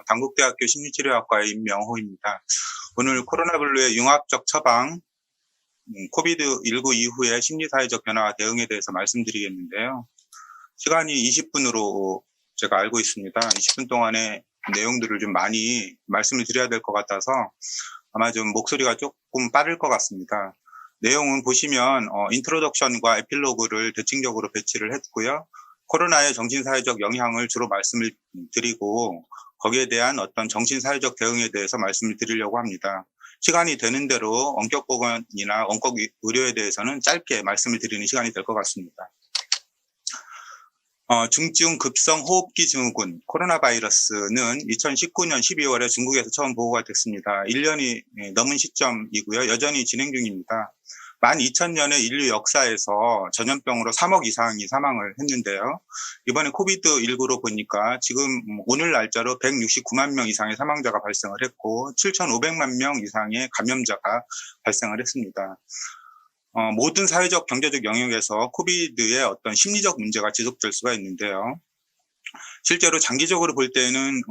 당국대학교 심리치료학과의 임명호입니다. 오늘 코로나19의 융합적 처방, 코비드19 이후의 심리사회적 변화와 대응에 대해서 말씀드리겠는데요. 시간이 20분으로 제가 알고 있습니다. 20분 동안의 내용들을 좀 많이 말씀을 드려야 될 것 같아서 아마 좀 목소리가 조금 빠를 것 같습니다. 내용은 보시면 인트로덕션과 에필로그를 대칭적으로 배치를 했고요. 코로나의 정신사회적 영향을 주로 말씀을 드리고 거기에 대한 어떤 정신사회적 대응에 대해서 말씀을 드리려고 합니다. 시간이 되는 대로 원격보건이나 원격의료에 대해서는 짧게 말씀을 드리는 시간이 될 것 같습니다. 중증 급성 호흡기 증후군 코로나 바이러스는 2019년 12월에 중국에서 처음 보고가 됐습니다. 1년이 넘은 시점이고요. 여전히 진행 중입니다. 12,000년의 인류 역사에서 전염병으로 3억 이상이 사망을 했는데요. 이번에 코비드19로 보니까 지금 오늘 날짜로 169만 명 이상의 사망자가 발생을 했고 7,500만 명 이상의 감염자가 발생을 했습니다. 모든 사회적, 경제적 영역에서 코비드의 어떤 심리적 문제가 지속될 수가 있는데요. 실제로 장기적으로 볼 때는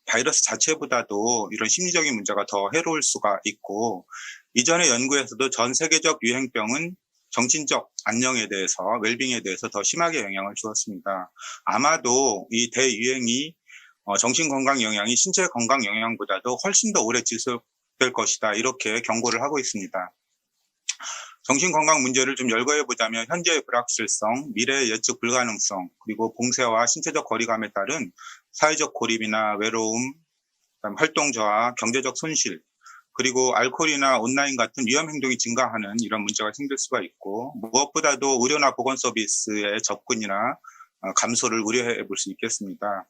바이러스 자체보다도 이런 심리적인 문제가 더 해로울 수가 있고 이전의 연구에서도 전 세계적 유행병은 정신적 안녕에 대해서, 웰빙에 대해서 더 심하게 영향을 주었습니다. 아마도 이 대유행이 정신건강 영향이 신체 건강 영향보다도 훨씬 더 오래 지속될 것이다. 이렇게 경고를 하고 있습니다. 정신건강 문제를 좀 열거해보자면 현재의 불확실성, 미래의 예측 불가능성, 그리고 봉쇄와 신체적 거리감에 따른 사회적 고립이나 외로움, 활동 저하, 경제적 손실, 그리고 알코올이나 온라인 같은 위험 행동이 증가하는 이런 문제가 생길 수가 있고 무엇보다도 의료나 보건 서비스의 접근이나 감소를 우려해 볼 수 있겠습니다.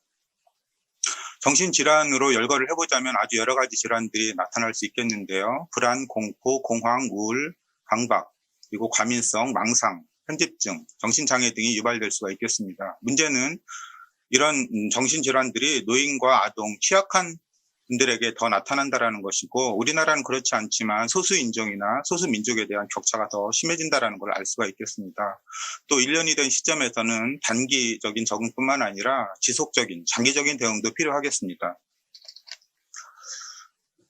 정신질환으로 열거를 해보자면 아주 여러 가지 질환들이 나타날 수 있겠는데요. 불안, 공포, 공황, 우울, 강박, 그리고 과민성, 망상, 편집증, 정신장애 등이 유발될 수가 있겠습니다. 문제는 이런 정신질환들이 노인과 아동, 취약한 분들에게 더 나타난다는 것이고 우리나라는 그렇지 않지만 소수인종이나 소수민족에 대한 격차가 더 심해진다는 걸 알 수가 있겠습니다. 또 1년이 된 시점에서는 단기적인 적응뿐만 아니라 지속적인, 장기적인 대응도 필요하겠습니다.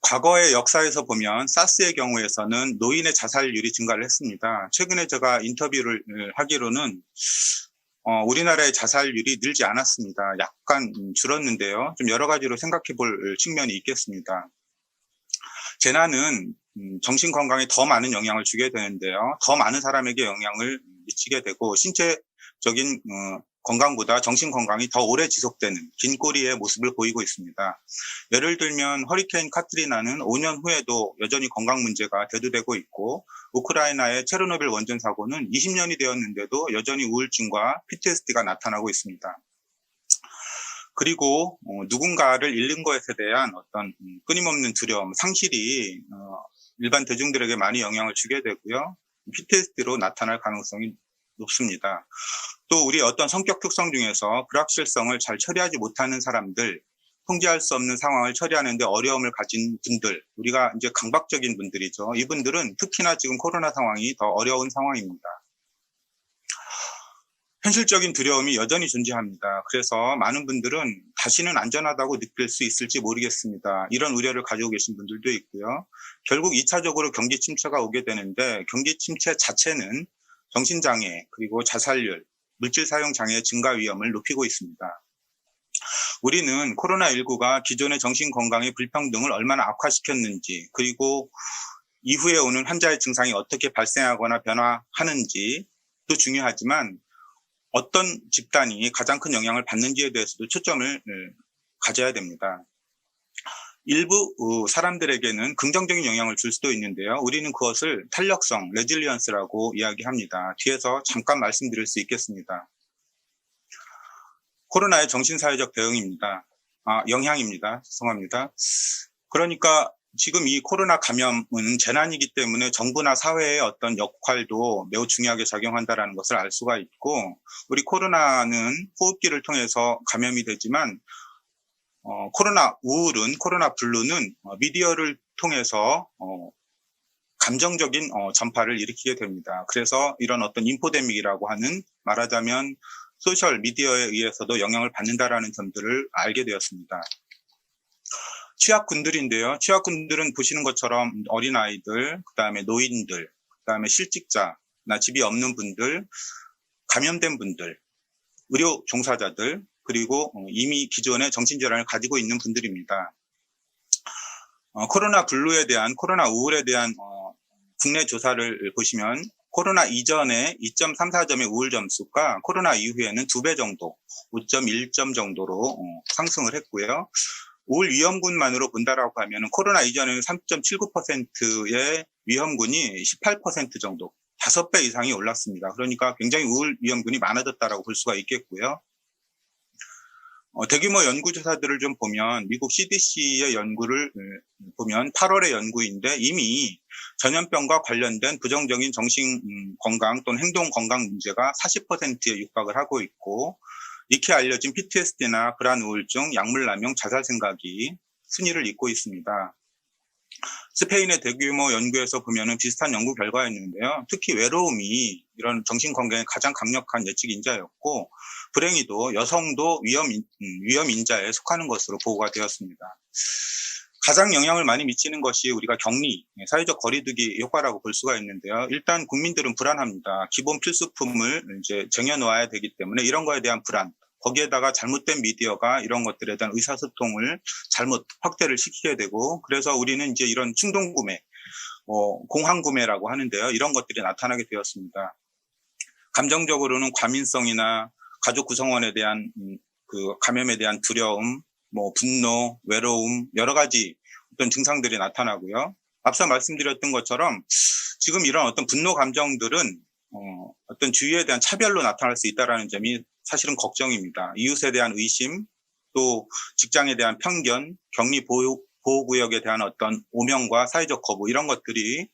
과거의 역사에서 보면 사스의 경우에서는 노인의 자살률이 증가를 했습니다. 최근에 제가 인터뷰를 하기로는 우리나라의 자살률이 늘지 않았습니다. 약간 줄었는데요. 좀 여러 가지로 생각해 볼 측면이 있겠습니다. 재난은 정신건강에 더 많은 영향을 주게 되는데요. 더 많은 사람에게 영향을 미치게 되고 신체적인 건강보다 정신건강이 더 오래 지속되는 긴 꼬리의 모습을 보이고 있습니다. 예를 들면 허리케인 카트리나는 5년 후에도 여전히 건강 문제가 대두되고 있고 우크라이나의 체르노빌 원전 사고는 20년이 되었는데도 여전히 우울증과 PTSD가 나타나고 있습니다. 그리고 누군가를 잃는 것에 대한 어떤 끊임없는 두려움, 상실이 일반 대중들에게 많이 영향을 주게 되고요. PTSD로 나타날 가능성이 높습니다. 또 우리 어떤 성격 특성 중에서 불확실성을 잘 처리하지 못하는 사람들, 통제할 수 없는 상황을 처리하는 데 어려움을 가진 분들, 우리가 이제 강박적인 분들이죠. 이분들은 특히나 지금 코로나 상황이 더 어려운 상황입니다. 현실적인 두려움이 여전히 존재합니다. 그래서 많은 분들은 다시는 안전하다고 느낄 수 있을지 모르겠습니다. 이런 우려를 가지고 계신 분들도 있고요. 결국 2차적으로 경기 침체가 오게 되는데 경기 침체 자체는 정신장애 그리고 자살률, 물질 사용 장애 증가 위험을 높이고 있습니다. 우리는 코로나19가 기존의 정신건강의 불평등을 얼마나 악화시켰는지 그리고 이후에 오는 환자의 증상이 어떻게 발생하거나 변화하는지도 중요하지만 어떤 집단이 가장 큰 영향을 받는지에 대해서도 초점을 가져야 됩니다. 일부 사람들에게는 긍정적인 영향을 줄 수도 있는데요. 우리는 그것을 탄력성, 레질리언스라고 이야기합니다. 뒤에서 잠깐 말씀드릴 수 있겠습니다. 코로나의 정신사회적 대응입니다. 영향입니다. 죄송합니다. 그러니까 지금 이 코로나 감염은 재난이기 때문에 정부나 사회의 어떤 역할도 매우 중요하게 작용한다는 것을 알 수가 있고 우리 코로나는 호흡기를 통해서 감염이 되지만 코로나 우울은 코로나 블루는 미디어를 통해서 감정적인 전파를 일으키게 됩니다. 그래서 이런 어떤 인포데믹이라고 하는 말하자면 소셜 미디어에 의해서도 영향을 받는다라는 점들을 알게 되었습니다. 취약군들인데요. 취약군들은 보시는 것처럼 어린아이들, 그다음에 노인들, 그다음에 실직자나 집이 없는 분들, 감염된 분들, 의료 종사자들, 그리고 이미 기존에 정신질환을 가지고 있는 분들입니다. 코로나 블루에 대한, 코로나 우울에 대한 국내 조사를 보시면 코로나 이전에 2.34점의 우울 점수가 코로나 이후에는 2배 정도, 5.1점 정도로 상승을 했고요. 우울 위험군만으로 본다라고 하면 코로나 이전에는 3.79%의 위험군이 18% 정도, 5배 이상이 올랐습니다. 그러니까 굉장히 우울 위험군이 많아졌다라고 볼 수가 있겠고요. 대규모 연구조사들을 좀 보면 미국 CDC의 연구를 보면 8월의 연구인데 이미 전염병과 관련된 부정적인 정신 건강 또는 행동 건강 문제가 40%에 육박을 하고 있고, 익히 알려진 PTSD나 불안 우울증, 약물남용, 자살 생각이 순위를 잇고 있습니다. 스페인의 대규모 연구에서 보면은 비슷한 연구 결과였는데요. 특히 외로움이 이런 정신 건강에 가장 강력한 예측 인자였고, 불행히도 여성도 위험 인자에 속하는 것으로 보고가 되었습니다. 가장 영향을 많이 미치는 것이 우리가 격리, 사회적 거리두기 효과라고 볼 수가 있는데요. 일단 국민들은 불안합니다. 기본 필수품을 이제 쟁여놓아야 되기 때문에 이런 거에 대한 불안, 거기에다가 잘못된 미디어가 이런 것들에 대한 의사소통을 잘못 확대를 시키게 되고, 그래서 우리는 이제 이런 충동 구매, 공황 구매라고 하는데요. 이런 것들이 나타나게 되었습니다. 감정적으로는 과민성이나 가족 구성원에 대한 그 감염에 대한 두려움, 분노, 외로움, 여러 가지 어떤 증상들이 나타나고요. 앞서 말씀드렸던 것처럼 지금 이런 어떤 분노 감정들은 어떤 주위에 대한 차별로 나타날 수 있다는 점이 사실은 걱정입니다. 이웃에 대한 의심, 또 직장에 대한 편견, 격리 보호구역에 대한 어떤 오명과 사회적 거부, 이런 것들이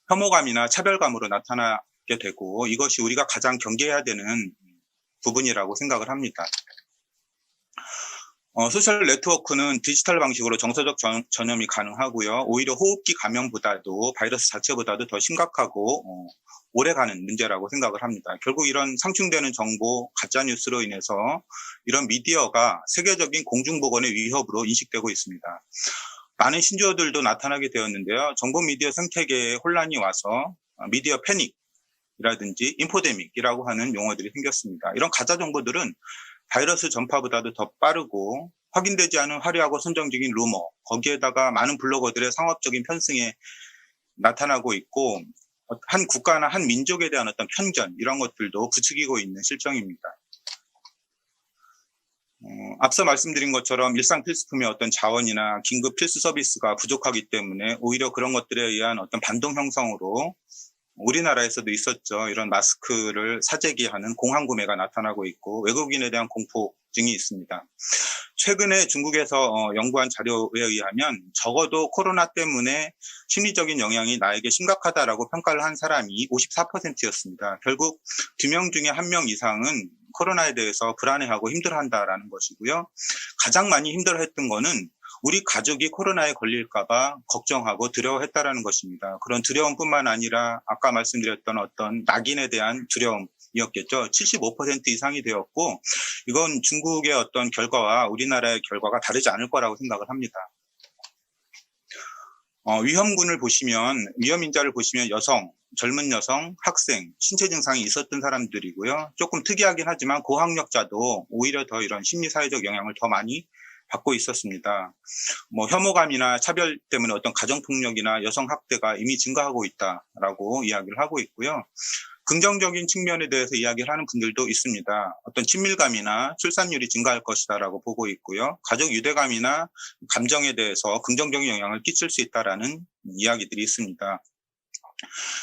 혐오감이나 차별감으로 나타나게 되고, 이것이 우리가 가장 경계해야 되는 부분이라고 생각을 합니다. 소셜 네트워크는 디지털 방식으로 정서적 전염이 가능하고요. 오히려 호흡기 감염보다도 바이러스 자체보다도 더 심각하고 오래가는 문제라고 생각을 합니다. 결국 이런 상충되는 정보, 가짜뉴스로 인해서 이런 미디어가 세계적인 공중보건의 위협으로 인식되고 있습니다. 많은 신조어들도 나타나게 되었는데요. 정보 미디어 생태계에 혼란이 와서 미디어 패닉이라든지 인포데믹이라고 하는 용어들이 생겼습니다. 이런 가짜 정보들은 바이러스 전파보다도 더 빠르고 확인되지 않은 화려하고 선정적인 루머, 거기에다가 많은 블로거들의 상업적인 편승에 나타나고 있고, 한 국가나 한 민족에 대한 어떤 편견, 이런 것들도 부추기고 있는 실정입니다. 앞서 말씀드린 것처럼 일상 필수품의 어떤 자원이나 긴급 필수 서비스가 부족하기 때문에 오히려 그런 것들에 의한 어떤 반동 형성으로 우리나라에서도 있었죠. 이런 마스크를 사재기하는 공황 구매가 나타나고 있고, 외국인에 대한 공포증이 있습니다. 최근에 중국에서 연구한 자료에 의하면 적어도 코로나 때문에 심리적인 영향이 나에게 심각하다라고 평가를 한 사람이 54%였습니다. 결국 2명 중에 1명 이상은 코로나에 대해서 불안해하고 힘들어한다라는 것이고요. 가장 많이 힘들어했던 거는 우리 가족이 코로나에 걸릴까봐 걱정하고 두려워했다라는 것입니다. 그런 두려움뿐만 아니라 아까 말씀드렸던 어떤 낙인에 대한 두려움이었겠죠. 75% 이상이 되었고, 이건 중국의 어떤 결과와 우리나라의 결과가 다르지 않을 거라고 생각을 합니다. 위험군을 보시면, 위험인자를 보시면 여성, 젊은 여성, 학생, 신체 증상이 있었던 사람들이고요. 조금 특이하긴 하지만 고학력자도 오히려 더 이런 심리사회적 영향을 더 많이 받고 있었습니다. 혐오감이나 차별 때문에 어떤 가정폭력이나 여성학대가 이미 증가하고 있다라고 이야기를 하고 있고요. 긍정적인 측면에 대해서 이야기를 하는 분들도 있습니다. 어떤 친밀감이나 출산율이 증가할 것이다라고 보고 있고요. 가족 유대감이나 감정에 대해서 긍정적인 영향을 끼칠 수 있다라는 이야기들이 있습니다.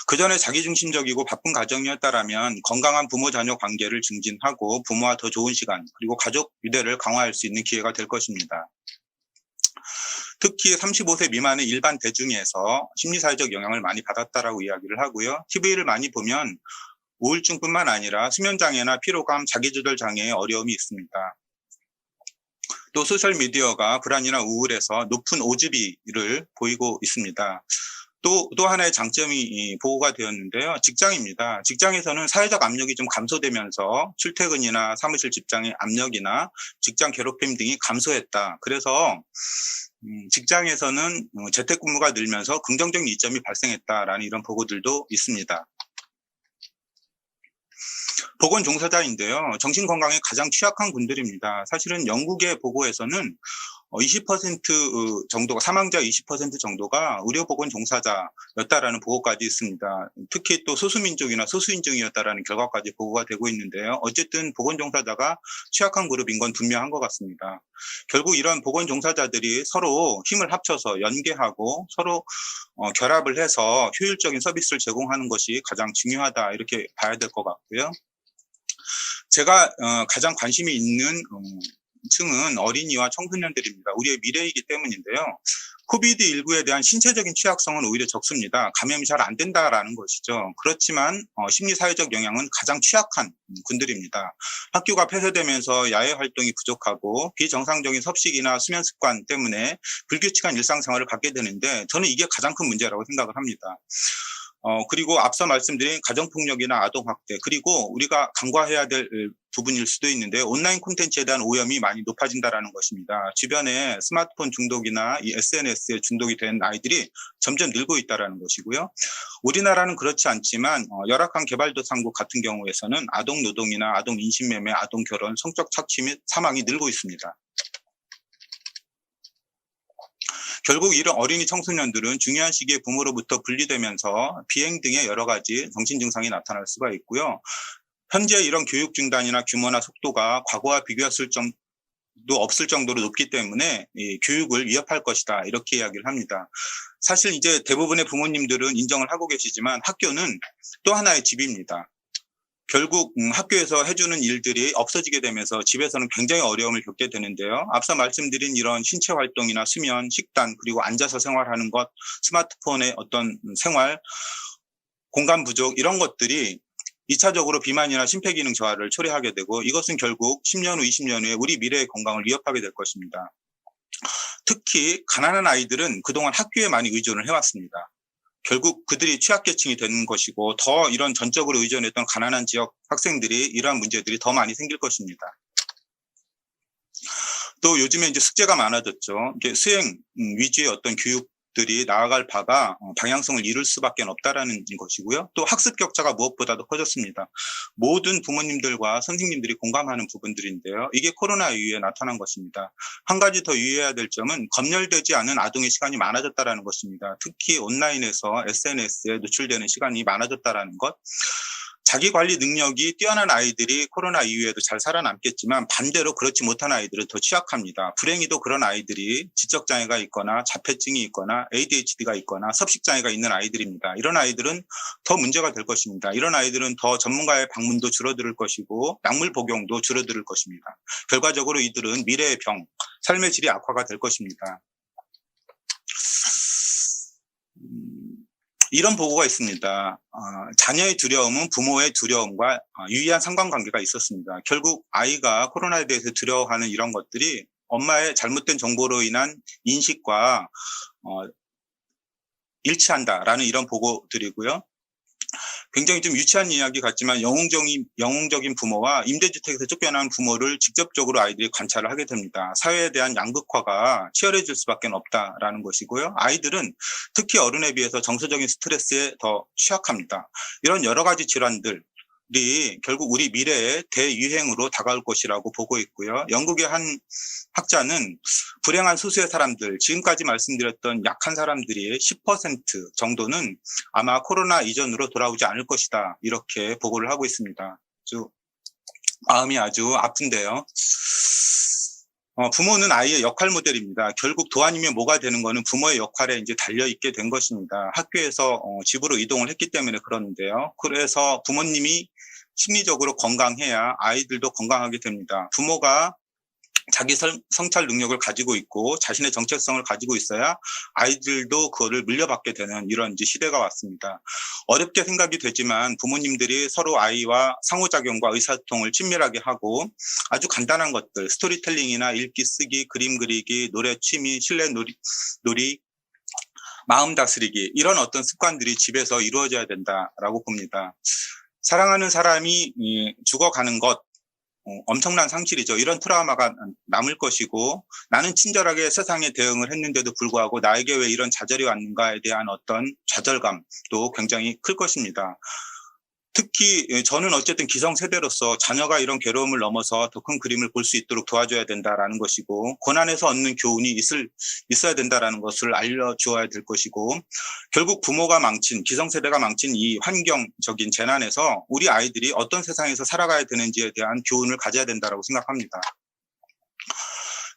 그 전에 자기중심적이고 바쁜 가정이었다라면 건강한 부모 자녀 관계를 증진하고 부모와 더 좋은 시간, 그리고 가족 유대를 강화할 수 있는 기회가 될 것입니다. 특히 35세 미만의 일반 대중에서 심리사회적 영향을 많이 받았다라고 이야기를 하고요. TV를 많이 보면 우울증뿐만 아니라 수면장애나 피로감, 자기조절 장애의 어려움이 있습니다. 또 소셜미디어가 불안이나 우울에서 높은 오즈비를 보이고 있습니다. 또 하나의 장점이 보고가 되었는데요. 직장입니다. 직장에서는 사회적 압력이 좀 감소되면서 출퇴근이나 사무실 직장의 압력이나 직장 괴롭힘 등이 감소했다. 그래서 직장에서는 재택근무가 늘면서 긍정적인 이점이 발생했다라는 이런 보고들도 있습니다. 보건 종사자인데요. 정신건강에 가장 취약한 분들입니다. 사실은 영국의 보고에서는 20% 정도가, 사망자 20% 정도가 의료보건 종사자였다라는 보고까지 있습니다. 특히 또 소수민족이나 소수인종이었다라는 결과까지 보고가 되고 있는데요. 어쨌든 보건 종사자가 취약한 그룹인 건 분명한 것 같습니다. 결국 이런 보건 종사자들이 서로 힘을 합쳐서 연계하고 서로 결합을 해서 효율적인 서비스를 제공하는 것이 가장 중요하다, 이렇게 봐야 될 것 같고요. 제가 가장 관심이 있는 층은 어린이와 청소년들입니다. 우리의 미래이기 때문인데요. 코비드19에 대한 신체적인 취약성은 오히려 적습니다. 감염이 잘 안 된다라는 것이죠. 그렇지만 심리사회적 영향은 가장 취약한 군들입니다. 학교가 폐쇄되면서 야외 활동이 부족하고 비정상적인 섭식이나 수면 습관 때문에 불규칙한 일상생활을 갖게 되는데, 저는 이게 가장 큰 문제라고 생각을 합니다. 그리고 앞서 말씀드린 가정폭력이나 아동학대, 그리고 우리가 간과해야 될 부분일 수도 있는데 온라인 콘텐츠에 대한 오염이 많이 높아진다는 것입니다. 주변에 스마트폰 중독이나 이 SNS에 중독이 된 아이들이 점점 늘고 있다는 것이고요. 우리나라는 그렇지 않지만 열악한 개발도상국 같은 경우에서는 아동 노동이나 아동 인신매매, 아동 결혼, 성적 착취 및 사망이 늘고 있습니다. 결국 이런 어린이 청소년들은 중요한 시기에 부모로부터 분리되면서 비행 등의 여러 가지 정신 증상이 나타날 수가 있고요. 현재 이런 교육 중단이나 규모나 속도가 과거와 비교했을 정도 없을 정도로 높기 때문에 이 교육을 위협할 것이다, 이렇게 이야기를 합니다. 사실 이제 대부분의 부모님들은 인정을 하고 계시지만 학교는 또 하나의 집입니다. 결국 학교에서 해주는 일들이 없어지게 되면서 집에서는 굉장히 어려움을 겪게 되는데요. 앞서 말씀드린 이런 신체 활동이나 수면, 식단, 그리고 앉아서 생활하는 것, 스마트폰의 어떤 생활, 공간 부족, 이런 것들이 2차적으로 비만이나 심폐기능 저하를 초래하게 되고, 이것은 결국 10년 후, 20년 후에 우리 미래의 건강을 위협하게 될 것입니다. 특히 가난한 아이들은 그동안 학교에 많이 의존을 해왔습니다. 결국 그들이 취약계층이 되는 것이고, 더 이런 전적으로 의존했던 가난한 지역 학생들이 이러한 문제들이 더 많이 생길 것입니다. 또 요즘에 이제 숙제가 많아졌죠. 이제 수행 위주의 어떤 교육들이 나아갈 바가 방향성을 잃을 수밖에 없다라는 것이고요. 또 학습 격차가 무엇보다도 커졌습니다. 모든 부모님들과 선생님들이 공감하는 부분들인데요. 이게 코로나 이후에 나타난 것입니다. 한 가지 더 유의해야 될 점은 검열되지 않은 아동의 시간이 많아졌다라는 것입니다. 특히 온라인에서 SNS에 노출되는 시간이 많아졌다라는 것. 자기 관리 능력이 뛰어난 아이들이 코로나 이후에도 잘 살아남겠지만, 반대로 그렇지 못한 아이들은 더 취약합니다. 불행히도 그런 아이들이 지적장애가 있거나 자폐증이 있거나 ADHD가 있거나 섭식장애가 있는 아이들입니다. 이런 아이들은 더 문제가 될 것입니다. 이런 아이들은 더 전문가의 방문도 줄어들 것이고 약물 복용도 줄어들 것입니다. 결과적으로 이들은 미래의 병, 삶의 질이 악화가 될 것입니다. 이런 보고가 있습니다. 자녀의 두려움은 부모의 두려움과 유의한 상관관계가 있었습니다. 결국 아이가 코로나에 대해서 두려워하는 이런 것들이 엄마의 잘못된 정보로 인한 인식과 일치한다라는 이런 보고들이고요. 굉장히 좀 유치한 이야기 같지만 영웅적인 부모와 임대주택에서 쫓겨난 부모를 직접적으로 아이들이 관찰을 하게 됩니다. 사회에 대한 양극화가 치열해질 수밖에 없다라는 것이고요. 아이들은 특히 어른에 비해서 정서적인 스트레스에 더 취약합니다. 이런 여러 가지 질환들이 결국 우리 미래에 대유행으로 다가올 것이라고 보고 있고요. 영국의 한 학자는 불행한 소수의 사람들, 지금까지 말씀드렸던 약한 사람들이 10% 정도는 아마 코로나 이전으로 돌아오지 않을 것이다, 이렇게 보고를 하고 있습니다. 마음이 아주 아픈데요. 부모는 아이의 역할 모델입니다. 결국 도안이면 뭐가 되는 거는 부모의 역할에 이제 달려 있게 된 것입니다. 학교에서 집으로 이동을 했기 때문에 그러는데요. 그래서 부모님이 심리적으로 건강해야 아이들도 건강하게 됩니다. 부모가 자기 성찰 능력을 가지고 있고 자신의 정체성을 가지고 있어야 아이들도 그거를 물려받게 되는 이런 이제 시대가 왔습니다. 어렵게 생각이 되지만 부모님들이 서로 아이와 상호작용과 의사소통을 친밀하게 하고 아주 간단한 것들, 스토리텔링이나 읽기, 쓰기, 그림 그리기, 노래, 취미, 실내 놀이, 마음 다스리기, 이런 어떤 습관들이 집에서 이루어져야 된다라고 봅니다. 사랑하는 사람이 죽어가는 것, 엄청난 상실이죠. 이런 트라우마가 남을 것이고, 나는 친절하게 세상에 대응을 했는데도 불구하고 나에게 왜 이런 좌절이 왔는가에 대한 어떤 좌절감도 굉장히 클 것입니다. 특히 저는 어쨌든 기성세대로서 자녀가 이런 괴로움을 넘어서 더 큰 그림을 볼 수 있도록 도와줘야 된다라는 것이고, 고난에서 얻는 교훈이 있어야 된다라는 것을 알려주어야 될 것이고, 결국 부모가 망친, 기성세대가 망친 이 환경적인 재난에서 우리 아이들이 어떤 세상에서 살아가야 되는지에 대한 교훈을 가져야 된다라고 생각합니다.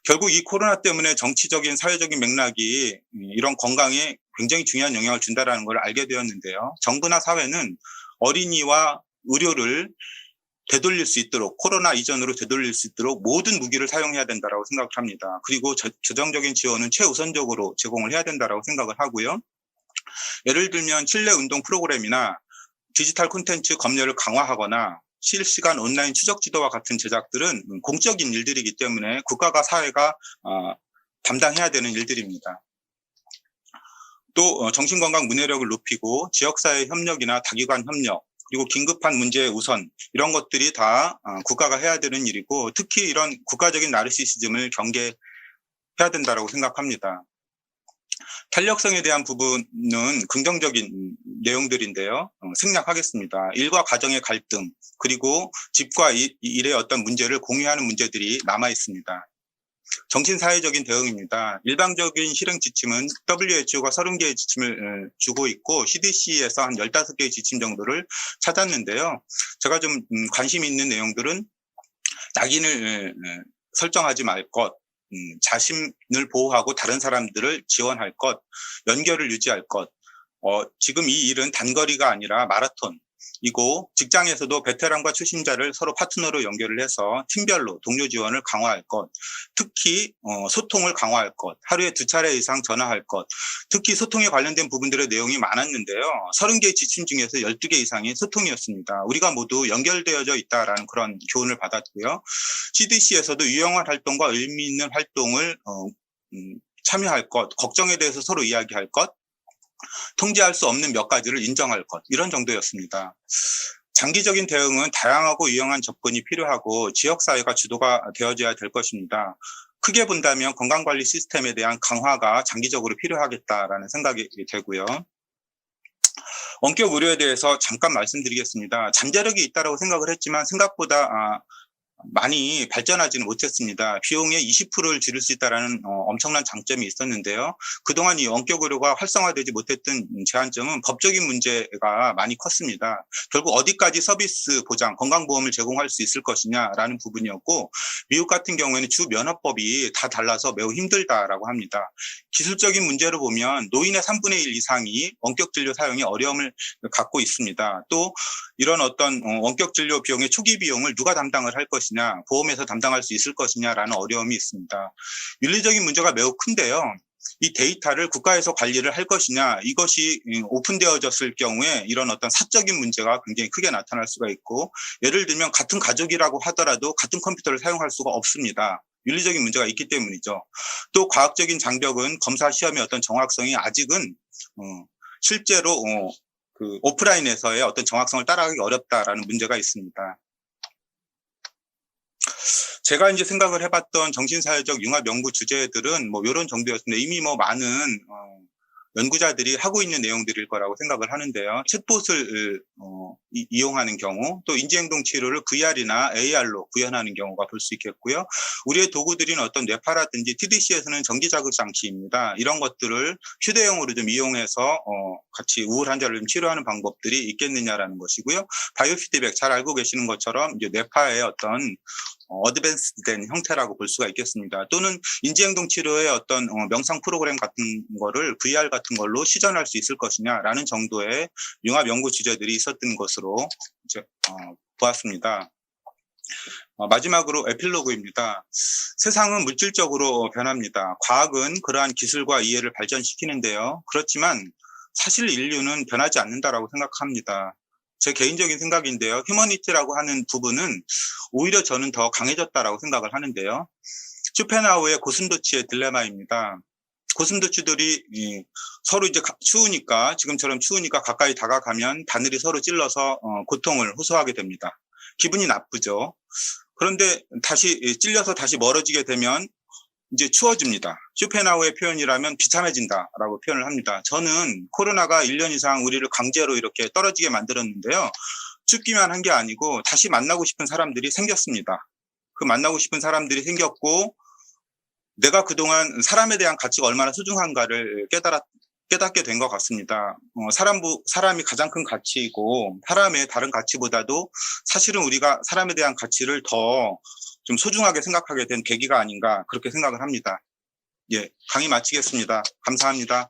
결국 이 코로나 때문에 정치적인, 사회적인 맥락이 이런 건강에 굉장히 중요한 영향을 준다라는 걸 알게 되었는데요. 정부나 사회는 어린이와 의료를 되돌릴 수 있도록, 코로나 이전으로 되돌릴 수 있도록 모든 무기를 사용해야 된다고 생각을 합니다. 그리고 재정적인 지원은 최우선적으로 제공을 해야 된다고 생각을 하고요. 예를 들면 실내 운동 프로그램이나 디지털 콘텐츠 검열을 강화하거나 실시간 온라인 추적 지도와 같은 제작들은 공적인 일들이기 때문에 국가가, 사회가 담당해야 되는 일들입니다. 또 정신건강 문해력을 높이고 지역사회 협력이나 다기관 협력, 그리고 긴급한 문제 우선, 이런 것들이 다 국가가 해야 되는 일이고, 특히 이런 국가적인 나르시시즘을 경계해야 된다고 생각합니다. 탄력성에 대한 부분은 긍정적인 내용들인데요. 생략하겠습니다. 일과 가정의 갈등, 그리고 집과 일의 어떤 문제를 공유하는 문제들이 남아 있습니다. 정신사회적인 대응입니다. 일방적인 실행 지침은 WHO가 30개의 지침을 주고 있고, CDC에서 한 15개의 지침 정도를 찾았는데요. 제가 좀 관심 있는 내용들은 낙인을 설정하지 말 것, 자신을 보호하고 다른 사람들을 지원할 것, 연결을 유지할 것. 지금 이 일은 단거리가 아니라 마라톤이고, 직장에서도 베테랑과 초심자를 서로 파트너로 연결을 해서 팀별로 동료 지원을 강화할 것, 특히 소통을 강화할 것, 하루에 2차례 이상 전화할 것, 특히 소통에 관련된 부분들의 내용이 많았는데요. 30개의 지침 중에서 12개 이상이 소통이었습니다. 우리가 모두 연결되어져 있다라는 그런 교훈을 받았고요. CDC에서도 유용한 활동과 의미 있는 활동을 참여할 것, 걱정에 대해서 서로 이야기할 것, 통제할 수 없는 몇 가지를 인정할 것, 이런 정도였습니다. 장기적인 대응은 다양하고 유용한 접근이 필요하고 지역사회가 주도가 되어져야 될 것입니다. 크게 본다면 건강관리 시스템에 대한 강화가 장기적으로 필요하겠다라는 생각이 되고요. 원격 의료에 대해서 잠깐 말씀드리겠습니다. 잠재력이 있다고 생각을 했지만 생각보다 많이 발전하지는 못했습니다. 비용의 20%를 줄일 수 있다는 엄청난 장점이 있었는데요. 그동안 이 원격 의료가 활성화되지 못했던 제한점은 법적인 문제가 많이 컸습니다. 결국 어디까지 서비스 보장, 건강보험을 제공할 수 있을 것이냐라는 부분이었고, 미국 같은 경우에는 주 면허법이 다 달라서 매우 힘들다라고 합니다. 기술적인 문제로 보면 노인의 3분의 1 이상이 원격 진료 사용에 어려움을 갖고 있습니다. 또 이런 어떤 원격 진료 비용의 초기 비용을 누가 담당을 할 것이냐, 보험에서 담당할 수 있을 것이냐라는 어려움이 있습니다. 윤리적인 문제가 매우 큰데요. 이 데이터를 국가에서 관리를 할 것이냐, 이것이 오픈되어졌을 경우에 이런 어떤 사적인 문제가 굉장히 크게 나타날 수가 있고, 예를 들면 같은 가족이라고 하더라도 같은 컴퓨터를 사용할 수가 없습니다. 윤리적인 문제가 있기 때문이죠. 또 과학적인 장벽은 검사 시험의 어떤 정확성이 아직은 실제로 그 오프라인에서의 어떤 정확성을 따라가기 어렵다라는 문제가 있습니다. 제가 이제 생각을 해봤던 정신사회적 융합 연구 주제들은 뭐 이런 정도였습니다. 이미 뭐 많은 연구자들이 하고 있는 내용들일 거라고 생각을 하는데요. 챗봇을 이용하는 경우, 또 인지행동 치료를 VR이나 AR로 구현하는 경우가 볼 수 있겠고요. 우리의 도구들인 어떤 뇌파라든지 TDC에서는 전기자극 장치입니다. 이런 것들을 휴대용으로 좀 이용해서 같이 우울 환자를 좀 치료하는 방법들이 있겠느냐라는 것이고요. 바이오 피드백, 잘 알고 계시는 것처럼 이제 뇌파의 어떤 어드밴스된 형태라고 볼 수가 있겠습니다. 또는 인지행동 치료의 어떤 명상 프로그램 같은 거를 VR 같은 걸로 시전할 수 있을 것이냐라는 정도의 융합 연구 주제들이 있었던 것으로 이제 보았습니다. 마지막으로 에필로그입니다. 세상은 물질적으로 변합니다. 과학은 그러한 기술과 이해를 발전시키는데요. 그렇지만 사실 인류는 변하지 않는다라고 생각합니다. 제 개인적인 생각인데요. 휴머니티라고 하는 부분은 오히려 저는 더 강해졌다라고 생각을 하는데요. 쇼펜하우의 고슴도치의 딜레마입니다. 고슴도치들이 서로 이제 추우니까, 지금처럼 추우니까 가까이 다가가면 바늘이 서로 찔러서 고통을 호소하게 됩니다. 기분이 나쁘죠. 그런데 다시 찔려서 다시 멀어지게 되면 이제 추워집니다. 쇼펜하우의 표현이라면 비참해진다라고 표현을 합니다. 저는 코로나가 1년 이상 우리를 강제로 이렇게 떨어지게 만들었는데요. 춥기만 한 게 아니고 다시 만나고 싶은 사람들이 생겼습니다. 그 만나고 싶은 사람들이 생겼고, 내가 그동안 사람에 대한 가치가 얼마나 소중한가를 깨닫게 된 것 같습니다. 사람이 가장 큰 가치이고, 사람의 다른 가치보다도 사실은 우리가 사람에 대한 가치를 더 좀 소중하게 생각하게 된 계기가 아닌가, 그렇게 생각을 합니다. 예, 강의 마치겠습니다. 감사합니다.